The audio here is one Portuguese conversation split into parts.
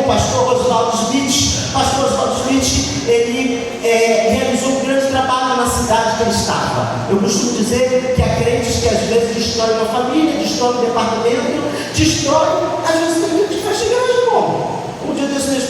o pastor Oswaldo Smith. O pastor Oswaldo Smith, ele realizou um grande trabalho na cidade que ele estava. Eu costumo dizer que há crentes que às vezes destroem uma família, destroem um departamento, destroem, às vezes tem gente que fecha a igreja, como? Um dia desse mês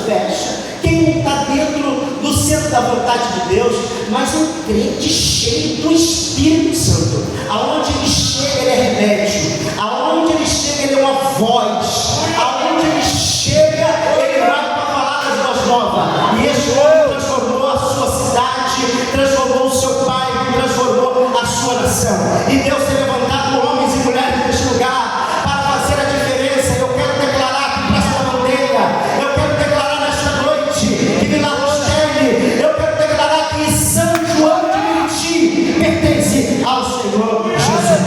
fecha. Quem está dentro do centro da vontade de Deus, mas um crente cheio do Espírito Santo, aonde ele chega ele é remédio, aonde ele chega ele é uma voz, aonde ele chega ele vai para falar das boas novas. E esse homem transformou a sua cidade, transformou o seu pai, transformou a sua nação. E Deus tem levantado homens e mulheres neste lugar para fazer a diferença. Eu quero declarar aqui para esta bandeira, eu quero declarar nesta noite que Vilar Stelle, eu quero declarar que São João de Meriti pertence ao Senhor Jesus.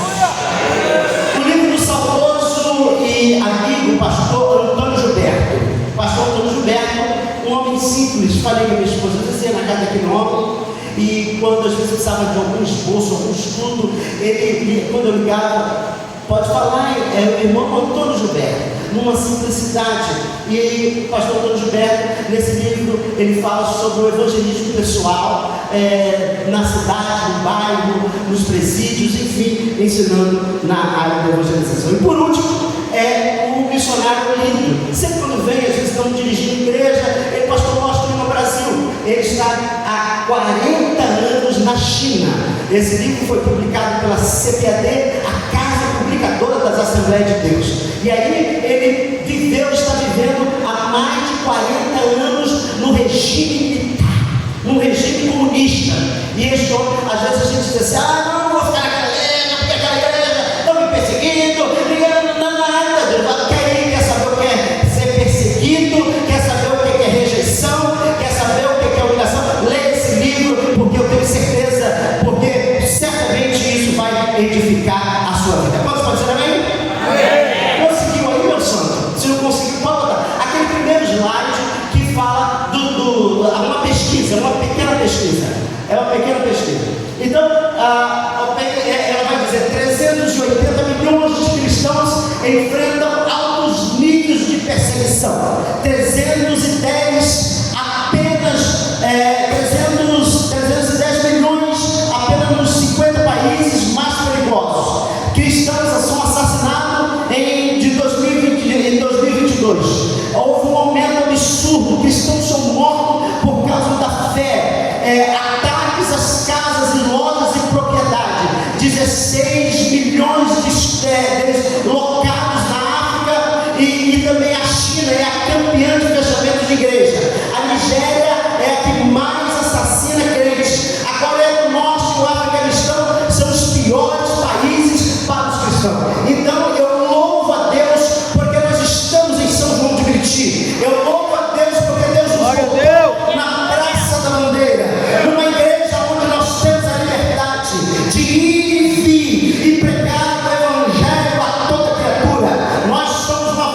O livro do saudoso e amigo pastor Antônio Gilberto. Pastor Antônio Gilberto, um homem simples, falei com a minha esposa, eu dizia na casa daquele homem, e quando às vezes eu precisava de algum esboço, algum estudo, quando eu ligava, pode falar, é o irmão Antônio Gilberto, numa simplicidade. E aí, o pastor Antônio Gilberto, nesse livro, ele fala sobre o evangelismo pessoal, na cidade, no bairro, nos presídios, enfim, ensinando na área da evangelização. E por último, o missionário lindo. Sempre quando vem, às vezes estamos dirigindo igreja, ele pastor mostra no Brasil. Ele está há 40 anos na China. Esse livro foi publicado pela CPAD, a Casa Publicadora das Assembleias de Deus. E aí ele está vivendo há mais de 40 anos no regime militar, no regime comunista. E este homem, às vezes a gente diz assim, não vou ficar naquela igreja, porque aquela igreja estão me perseguindo, quer saber o que é ser perseguido, quer saber o que é rejeição, quer saber o que é humilhação. Leia esse livro, porque eu tenho certeza, porque certamente isso vai edificar a sua vida. Pode dizer amém? Amém. Conseguiu aí, meu santo? Se não conseguiu, pode botar aquele primeiro slide que fala uma pesquisa, uma pequena pesquisa. É uma pequena pesquisa. Então, ela vai dizer 380 milhões de cristãos enfrentam altos níveis de perseguição. 310 milhões apenas nos 50 países mais perigosos. Cristãos são assassinados em 2022. Houve um aumento absurdo. Cristãos são mortos por causa da fé. Ataques às casas e lojas e propriedade. 16 milhões de locados na África e também a China é a campeã de fechamento de igreja. A Nigéria é a que mais assassina crentes. A Coreia do Norte e o Afeganistão são os piores países para os cristãos. Então eu louvo a Deus porque nós estamos em São João de Meriti. Eu louvo a Deus porque Deus nos colocou na Praça da Bandeira, numa igreja onde nós temos a liberdade de ir e vir e pregar o evangelho a toda criatura. Nós somos uma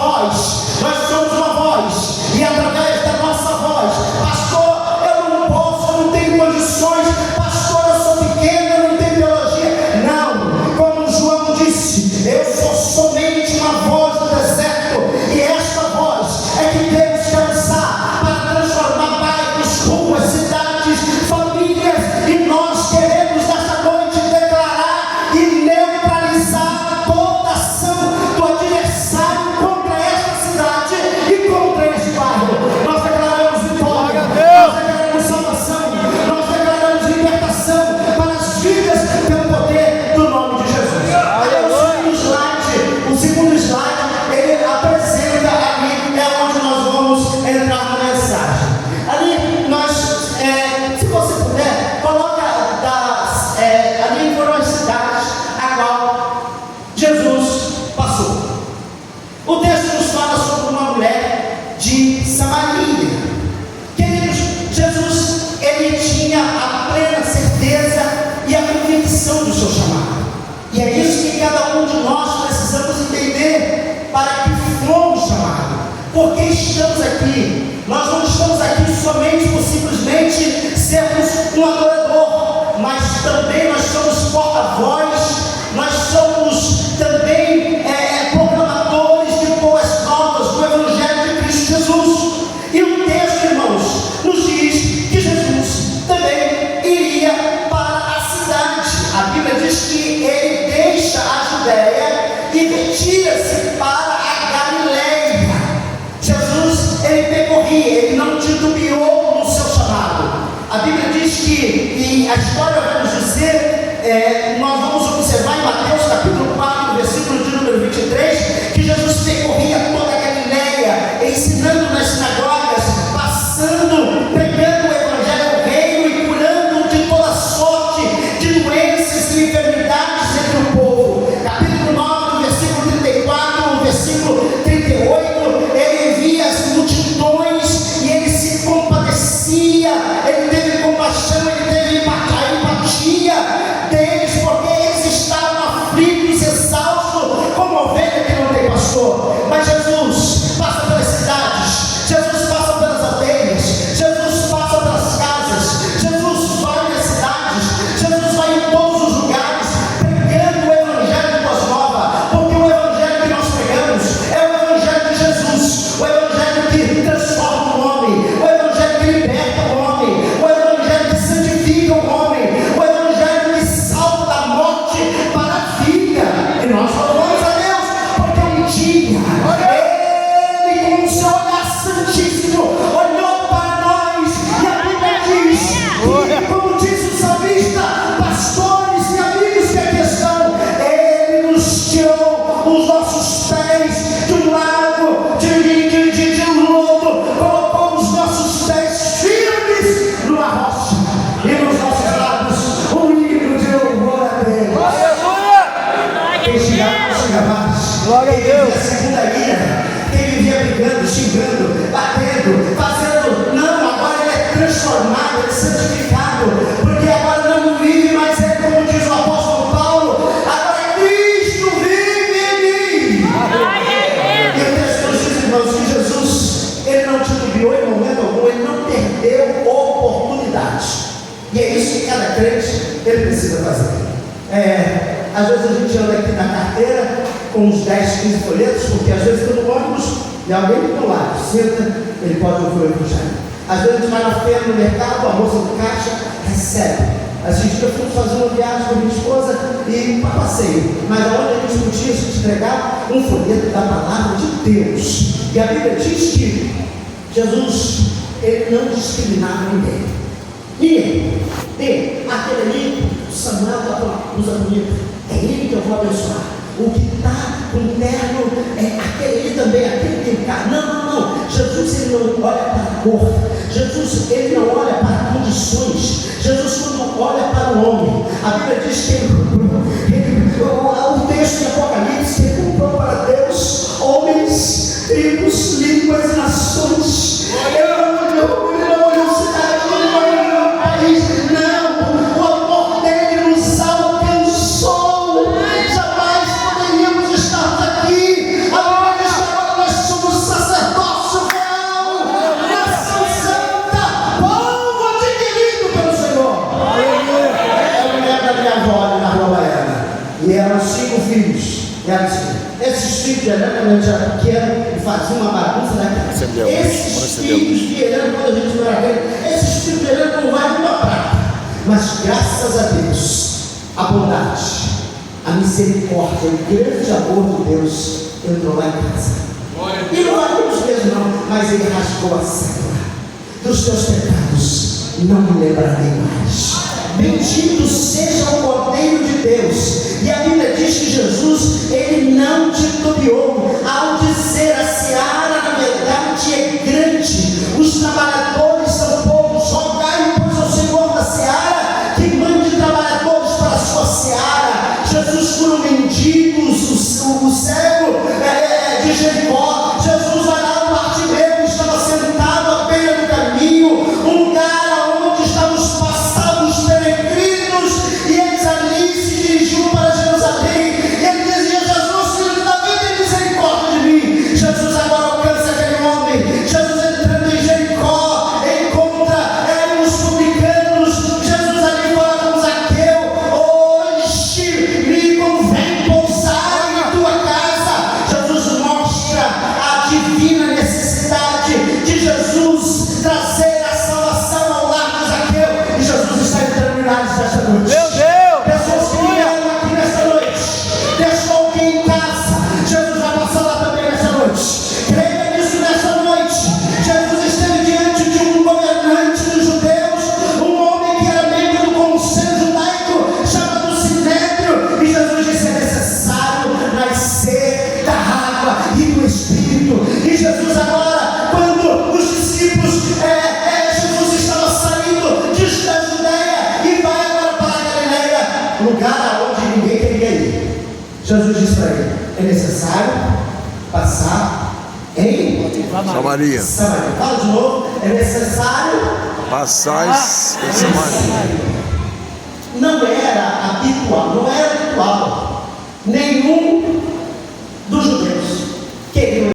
voz, e através da nossa voz, pastor, eu não posso, eu não tenho condições, pastor, eu sou pequeno, eu não tenho teologia. Não, como João disse, eu sou somente uma voz do deserto, e esta voz é que Deus quer usar para transformar bairros, ruas, cidades, famílias, e nós queremos nesta noite declarar e neutralizar toda ação do adversário contra esta cidade e contra este bairro. Nós declaramos vitória, nós declaramos salvação, nós declaramos libertação para as vidas pelo poder do nome de Jesus. O segundo slide, ele apresenta ali, é onde nós vamos entrar na mensagem. Ali nós, se você puder, coloca ali foram as cidades a qual Jesus passou. O texto nos fala sobre uma mulher de Samaria. Queridos, Jesus, ele tinha a plena certeza e a convicção do seu chamado. E é isso que cada um de nós precisamos entender para que fomos chamados. Porque estamos aqui. Nós não estamos aqui somente por simplesmente sermos um adorador, mas também nós somos porta-voz, nós somos também proclamadores de boas novas do Evangelho de Cristo rei, ele não titubeou no seu chamado. A Bíblia diz que, e a história vai nos dizer, nós vamos observar em Mateus capítulo 4, versículo de número 23, que Jesus percorria toda a Galileia, ensinando nas sinagogas, passando, pregando o evangelho ao reino e curando de toda sorte de doenças e enfermidades entre o povo. Capítulo 9, versículo 34, versículo 38, ele via as multidões e ele se compadecia, ele teve compaixão, ele teve empatia deles, porque eles estavam aflitos, exaustos, como ovelha que não tem pastor. Mas Jesus passa pelas cidades, Jesus passa pelas aldeias, Jesus passa pelas casas, Jesus vai nas cidades, Jesus vai em todos os lugares, pregando o evangelho de boas novas, porque o evangelho que nós pregamos é o evangelho de Jesus, o evangelho que transforma o homem, o evangelho que liberta o homem, o evangelho que santifica o homem, o evangelho que salva da morte para a vida. E nós louvamos a Deus, porque um dia ele, com o seu olhar santíssimo, olhou para nós, e a Bíblia diz que, como diz o salmista, pastores e amigos que aqui estão, ele nos tirou os nossos pés de um lago de lodo, colocou os nossos pés firmes numa rocha, e nos nossos lábios um hino de louvor a Deus. Quem chega mais, Glória a Deus. a segunda ira, quem vivia brigando, xingando, batendo, fazendo, não, agora ele é transformado, ele é santificado, porque agora não vive mais ele, como diz o apóstolo Paulo, agora Cristo vive em mim. E o texto nos diz, irmãos, que Jesus, ele não titubeou em momento algum, ele não perdeu oportunidade. E é isso que cada crente ele precisa fazer. Às vezes a gente anda aqui na carteira com uns 10, 15 folhetos, porque às vezes estou no ônibus e alguém do meu lado senta, ele pode ouvir o evangelho. Às vezes a gente vai na feira, no mercado, a moça do caixa recebe. Esses dias eu fui fazer uma viagem com a minha esposa e para passeio, mas aonde a gente podia se entregar um folheto da palavra de Deus. E a Bíblia diz que Jesus, ele não discriminava ninguém. Ninguém. Aquele ali, o Samuel usa bonito, é ele que eu vou abençoar. O que está com terno é aquele ali também, aquele que tem carro. Não. Jesus, ele não olha para a cor. Jesus, ele não olha para condições. Jesus, quando olha para o homem, a Bíblia diz que o texto de Apocalipse, ele comprou para Deus homens, tribos, línguas e nações. Ele não olhou cidade, ele não olhou país. Não, o amor dele nos alcançou. Jamais poderíamos estar aqui. Agora nós somos sacerdócio real, nação santa, povo adquirido pelo Senhor. Eu me lembro da minha avó ali na Rua Baiana, e eram 5 filhos. Esses filhos de Helena, quando a gente era pequeno, faziam uma bagunça daquela. Esses filhos de Helena, quando a gente era pequeno, esses filhos de Helena não valem uma prata. Mas graças a Deus, a bondade, a misericórdia, o grande amor de Deus entrou lá em casa. E não valemos mesmo não, mas ele rasgou a cédula. Dos teus pecados não me lembrarei mais. Bendito seja o Cordeiro de Deus. E a Bíblia diz que Jesus, ele não titubeou ao dizer: a seara na verdade é grande, os trabalhadores são poucos, rogai pois ao Senhor da seara que mande trabalhadores para a sua seara. Jesus cura mendigos, o cego de Jericó. Jesus vai lá no Bartimeu, estava sentado à beira do caminho, um lugar onde estavam os passados peregrinos, e eles ali se dirigiam para Jerusalém. E ele dizia: Jesus, filho de Davi, tem misericórdia de mim. Jesus disse para ele: é necessário passar em Samaria. Samaria. Fala de novo: é necessário Passais em Samaria. Não era habitual nenhum dos judeus